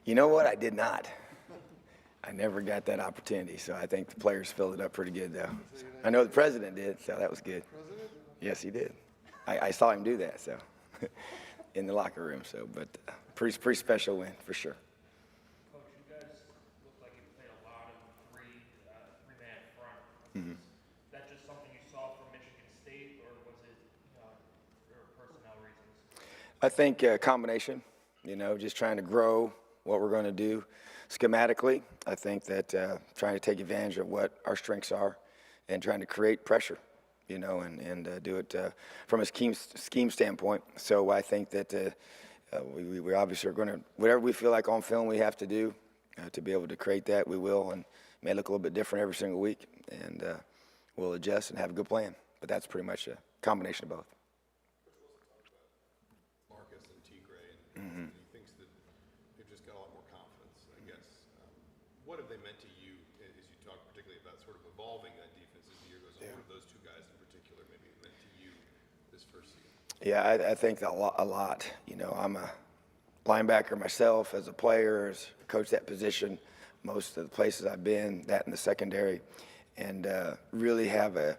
You know what? I did not. I never got that opportunity, so I think the players filled it up pretty good, though. I know the president did, so that was good. Yes, he did. I saw him do that, so in the locker room. So, but pretty special win for sure. Coach, you guys look like you played a lot of three-man front. Is that just something you saw from Michigan State, or was it for personnel reasons? I think a combination. Just trying to grow what we're going to do schematically. I think that trying to take advantage of what our strengths are and trying to create pressure, and do it from a scheme standpoint. So I think that we obviously are going to, whatever we feel like on film we have to do to be able to create that, we will, and it may look a little bit different every single week, and we'll adjust and have a good plan. But that's pretty much a combination of both. What have they meant to you as you talk particularly about sort of evolving that defense as the year goes on? What have those two guys in particular maybe meant to you this first season? Yeah, I think a lot. I'm a linebacker myself as a player, as a coach that position, most of the places I've been, that in the secondary, and really have a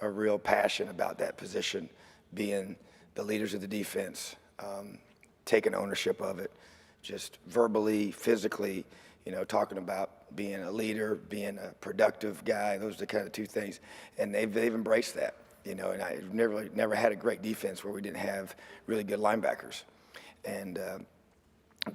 real passion about that position, being the leaders of the defense, taking ownership of it, just verbally, physically, talking about being a leader, being a productive guy. Those are the kind of two things, and they've embraced that. And I've never had a great defense where we didn't have really good linebackers, and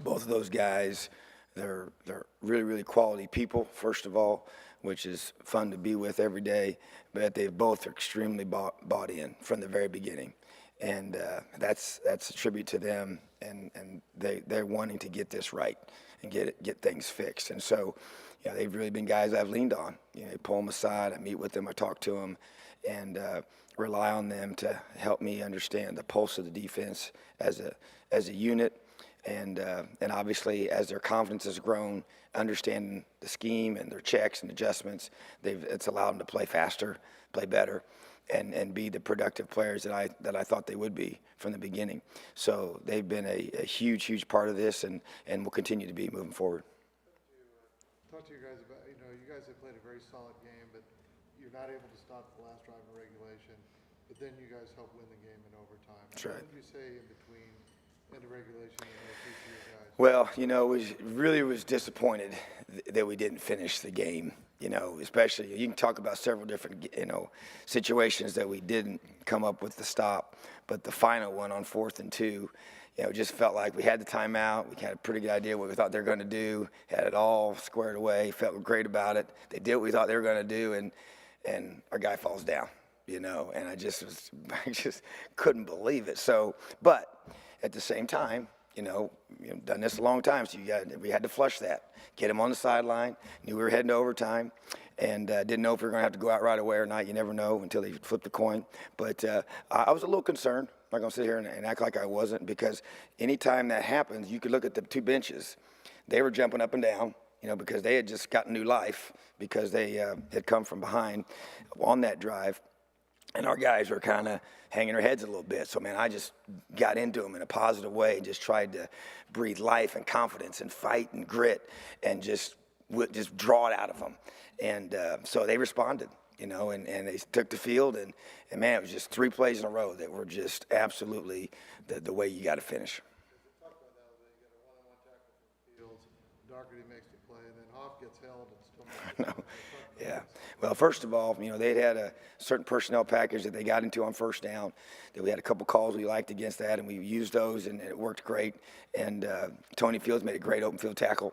both of those guys, they're really quality people. First of all, which is fun to be with every day, but they both are extremely bought in from the very beginning, and that's a tribute to them, and they're wanting to get this right and get things fixed. And so, they've really been guys I've leaned on. I pull them aside, I meet with them, I talk to them, and rely on them to help me understand the pulse of the defense as a unit, and obviously as their confidence has grown, understanding the scheme and their checks and adjustments, it's allowed them to play faster, play better, and be the productive players that I thought they would be from the beginning. So they've been a huge part of this, and will continue to be moving forward. Talk to you guys about, you guys have played a very solid game, but you're not able to stop the last drive in regulation, but then you guys help win the game in overtime. That's right. What did you say in between end of regulation and OT for you guys? Well, we really was disappointed that we didn't finish the game. Especially you can talk about several different, situations that we didn't come up with the stop, but the final one on 4th and 2, just felt like we had the timeout. We had a pretty good idea what we thought they were going to do, had it all squared away, felt great about it. They did what we thought they were going to do, and our guy falls down, and I just couldn't believe it. So, but at the same time, done this a long time, so we had to flush that, get him on the sideline, knew we were heading to overtime, and didn't know if we were going to have to go out right away or not. You never know until they flip the coin. But I was a little concerned. I'm not going to sit here and act like I wasn't, because anytime that happens, you could look at the two benches. They were jumping up and down, because they had just gotten new life because they had come from behind on that drive. And our guys were kind of hanging their heads a little bit. So, man, I just got into them in a positive way and just tried to breathe life and confidence and fight and grit and just draw it out of them. And so they responded, and they took the field. And, man, it was just 3 plays in a row that were just absolutely the way you got to finish. Talk about that a little bit. You got a one-on-one tackle from Fields. Doherty makes the play, and then Hoff gets held and still makes the play. Yeah. Well, first of all, they'd had a certain personnel package that they got into on first down. That we had a couple calls we liked against that, and we used those, and it worked great. And Tony Fields made a great open field tackle,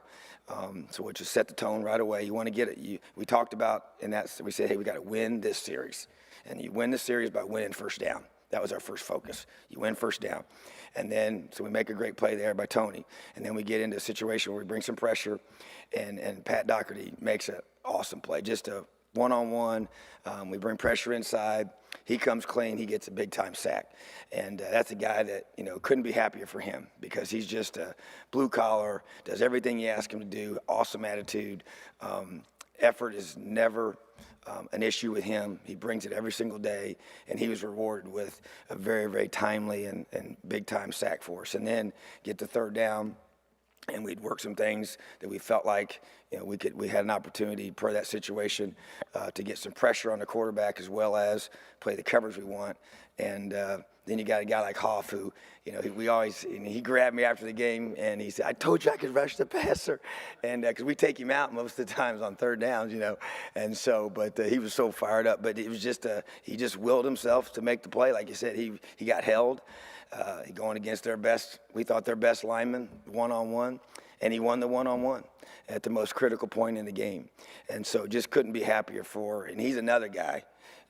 so which just set the tone right away. You want to get it. We talked about, and we said, hey, we got to win this series, and you win the series by winning first down. That was our first focus. You win first down. And then, so we make a great play there by Tony. And then we get into a situation where we bring some pressure, and Pat Doherty makes an awesome play. Just a one-on-one. We bring pressure inside. He comes clean. He gets a big-time sack. And that's a guy that, couldn't be happier for him, because he's just a blue-collar, does everything you ask him to do, awesome attitude. Effort is never an issue with him. He brings it every single day, and he was rewarded with a very, very timely and big-time sack for us. And then get the third down, and we'd work some things that we felt like, we had an opportunity per that situation to get some pressure on the quarterback as well as play the coverage we want. And then you got a guy like Hoff who, he grabbed me after the game and he said, "I told you I could rush the passer," and because we take him out most of the times on third downs, and so, but he was so fired up. But it was just he just willed himself to make the play. Like you said, he got held. Going against we thought their best lineman, one-on-one, and he won the one-on-one at the most critical point in the game. And so just couldn't be happier and he's another guy,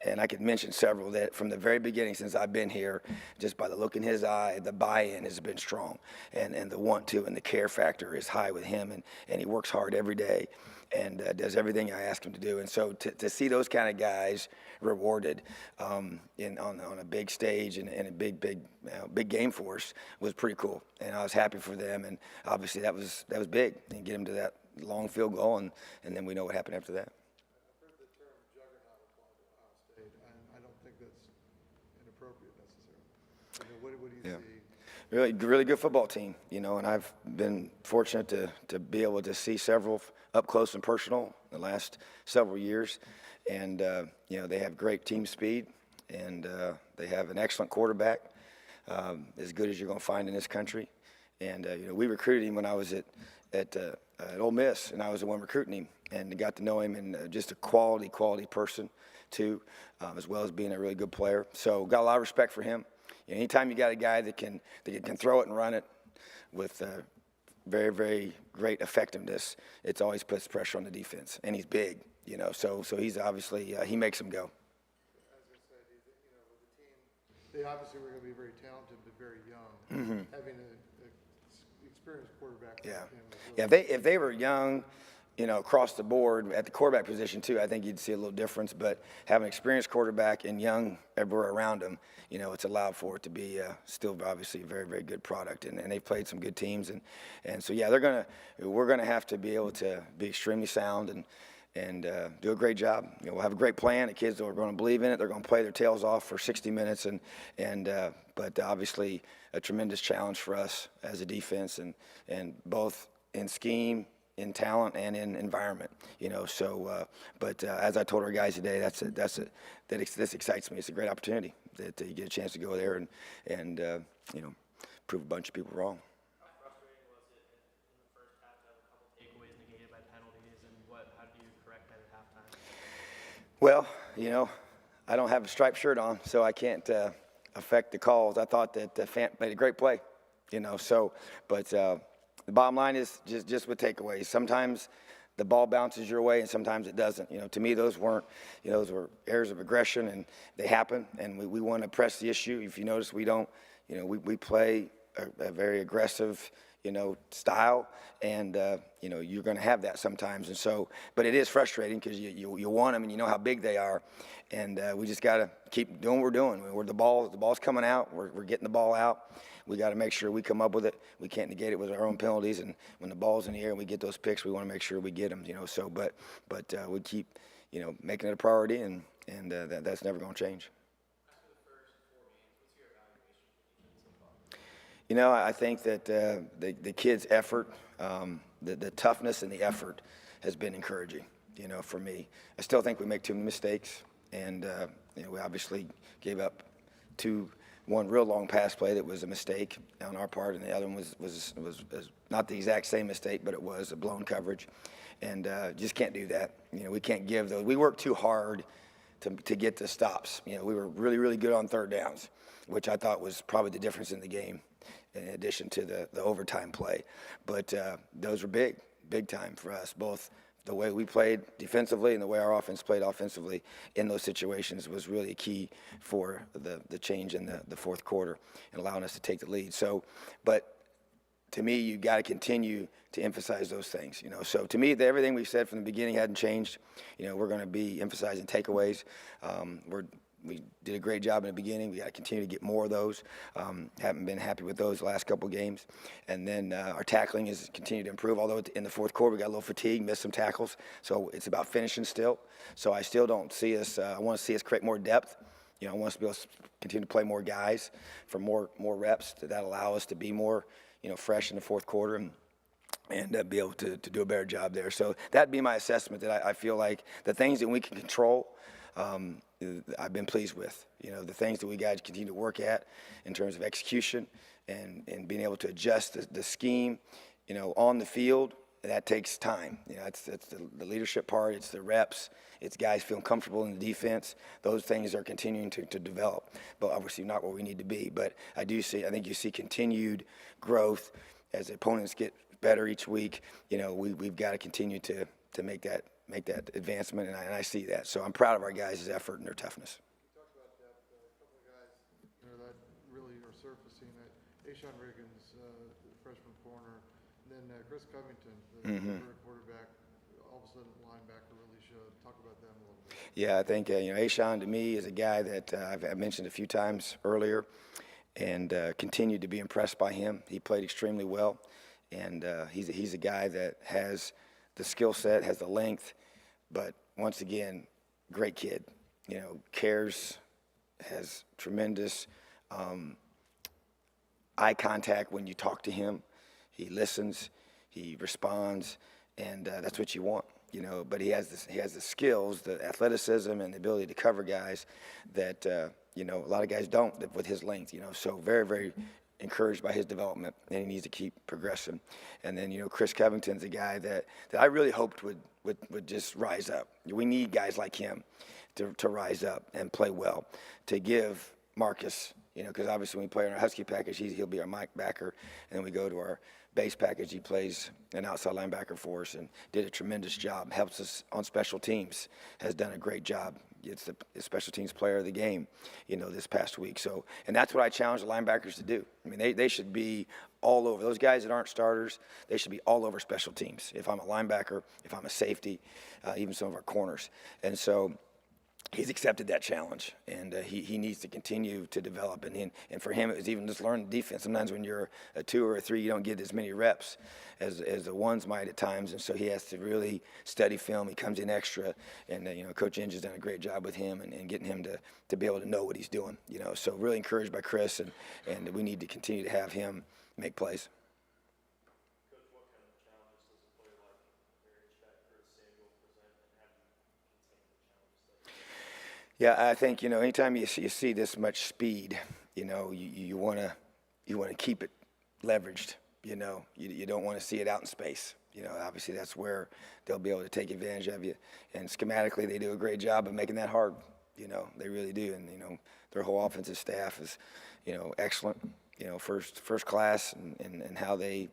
and I could mention several that from the very beginning since I've been here, just by the look in his eye, the buy-in has been strong, and the want to and the care factor is high with him, and he works hard every day and does everything I ask him to do. And so to see those kind of guys rewarded on a big stage and a big game for us was pretty cool. And I was happy for them. And obviously that was big, and get them to that long field goal, and then we know what happened after that. I've heard the term juggernaut applied to Ohio State, and I don't think that's inappropriate necessarily. What do you see? Really good football team, and I've been fortunate to be able to see several up close and personal the last several years. And, they have great team speed, and they have an excellent quarterback, as good as you're going to find in this country. And, we recruited him when I was at Ole Miss, and I was the one recruiting him, and got to know him, and just a quality person, too, as well as being a really good player. So got a lot of respect for him. Anytime you got a guy that can throw it and run it with very, very great effectiveness, it always puts pressure on the defense. And he's big, so he's obviously, he makes them go. As I said, with the team, they obviously were going to be very talented but very young. Having an experienced quarterback. Yeah, if they were young, across the board at the quarterback position too, I think you'd see a little difference. But having an experienced quarterback and young everywhere around him, it's allowed for it to be still obviously a very, very good product. And they've played some good teams, and so yeah, we're gonna have to be able to be extremely sound and do a great job. We'll have a great plan. The kids are going to believe in it. They're going to play their tails off for 60 minutes, but obviously a tremendous challenge for us as a defense, and both in scheme, in talent, and in environment. But as I told our guys today, this excites me. It's a great opportunity that you get a chance to go there and prove a bunch of people wrong. How frustrating was it in the first half to have a couple takeaways negated by penalties, and how do you correct that at halftime? Well, I don't have a striped shirt on, so I can't affect the calls. I thought that Fant made a great play, but the bottom line is just with takeaways. Sometimes the ball bounces your way, and sometimes it doesn't. To me, those weren't, those were errors of aggression, and they happen. And we want to press the issue. If you notice, we don't, we play a very aggressive, style, and you're going to have that sometimes. And so, but it is frustrating because you want them, and you know how big they are, and we just got to keep doing what we're doing. The ball's coming out. We're getting the ball out. We got to make sure we come up with it. We can't negate it with our own penalties. And when the ball's in the air and we get those picks, we want to make sure we get them. So, but we keep, making it a priority, and that's never going to change. After the first 4 games, what's your evaluation of the defense so far? I think that the kids' effort, the toughness and the effort has been encouraging, for me. I still think we make too many mistakes, and we obviously gave up one real long pass play that was a mistake on our part, and the other one was not the exact same mistake, but it was a blown coverage, and just can't do that. We can't give those. We work too hard to get the stops. We were really, really good on third downs, which I thought was probably the difference in the game, in addition to the overtime play. But those were big time for us. Both the way we played defensively and the way our offense played offensively in those situations was really key for the change in the fourth quarter and allowing us to take the lead. So, but to me, you got to continue to emphasize those things. So to me, everything we said from the beginning hadn't changed. We're going to be emphasizing takeaways. We did a great job in the beginning. We got to continue to get more of those. Haven't been happy with those last couple games. And then our tackling has continued to improve, although in the fourth quarter we got a little fatigue, missed some tackles. So it's about finishing still. So I still don't see us, I want to see us create more depth. I want us to be able to continue to play more guys for more reps that allow us to be more, fresh in the fourth quarter. and be able to do a better job there. So that'd be my assessment, that I feel like the things that we can control, I've been pleased with. You know, the things that we got to continue to work at in terms of execution and being able to adjust the scheme, you know, on the field, that takes time. You know, it's the leadership part, it's the reps, it's guys feeling comfortable in the defense. Those things are continuing to develop, but obviously not where we need to be. But I think you see continued growth as opponents get better each week. You know, we've got to continue to make that advancement, and I see that. So I'm proud of our guys' effort and their toughness. You talked about depth. A couple of guys, you know, that really are surfacing. Ashawn Riggins, the freshman corner, and then Chris Covington, the third quarterback. All of a sudden, linebacker really showed. Talk about them a little bit. Yeah, I think you know, Ashawn to me is a guy that I've mentioned a few times earlier, and continued to be impressed by him. He played extremely well, and he's a guy that has the skill set, has the length, but once again, great kid. You know, cares, has tremendous eye contact when you talk to him. He listens, he responds, and that's what you want. You know, but he has the skills, the athleticism, and the ability to cover guys that you know, a lot of guys don't with his length. You know, so very, very encouraged by his development, and he needs to keep progressing. And then, you know, Chris Covington's a guy that I really hoped would just rise up. We need guys like him to rise up and play well, to give Marcus, you know, because obviously when we play in our Husky package, he'll be our Mike backer, and then we go to our base package, he plays an outside linebacker for us and did a tremendous job, helps us on special teams, has done a great job. It's the special teams player of the game, you know, this past week. So, and that's what I challenge the linebackers to do. I mean, they should be all over. Those guys that aren't starters, they should be all over special teams. If I'm a linebacker, if I'm a safety, even some of our corners. And so he's accepted that challenge, and he needs to continue to develop. And for him, it was even just learning defense. Sometimes when you're a 2 or a 3, you don't get as many reps as the ones might at times, and so he has to really study film. He comes in extra, and you know, Coach Inge has done a great job with him and getting him to be able to know what he's doing. You know, so really encouraged by Chris, and we need to continue to have him make plays. Coach, what kind of challenges does a player like Marriage Back Chris Samuel present, and how do you contain the challenges? Yeah, I think, you know, anytime you see this much speed, you know, you want to keep it leveraged. You know, you don't want to see it out in space. You know, obviously that's where they'll be able to take advantage of you. And schematically, they do a great job of making that hard. You know, they really do. And, you know, their whole offensive staff is, you know, excellent. You know, first class and how they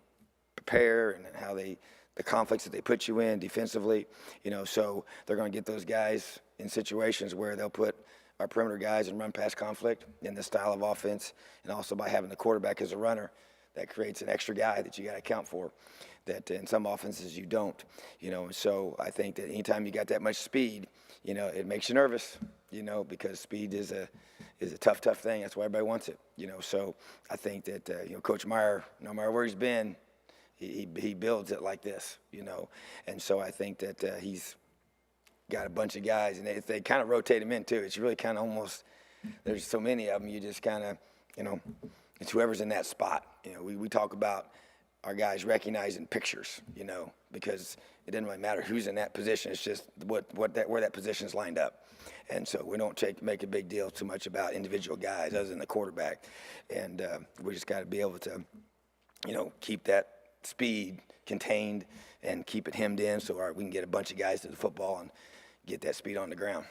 prepare and how the conflicts that they put you in defensively. You know, so they're going to get those guys in situations where they'll put our perimeter guys in run pass conflict in this style of offense, and also by having the quarterback as a runner, that creates an extra guy that you got to account for, that in some offenses you don't. You know, so I think that anytime you got that much speed, you know, it makes you nervous. You know, because speed is a tough thing. That's why everybody wants it. You know, so I think that you know, Coach Meyer, no matter where he's been, he builds it like this. You know, and so I think that he's got a bunch of guys, and if they kind of rotate him in too, it's really kind of almost, there's so many of them, you just kind of, you know, it's whoever's in that spot. You know, we talk about our guys recognizing pictures, you know, because it doesn't really matter who's in that position. It's just where that position is lined up. And so we don't make a big deal too much about individual guys other than the quarterback. And we just got to be able to, you know, keep that speed contained and keep it hemmed in so we can get a bunch of guys to the football and get that speed on the ground.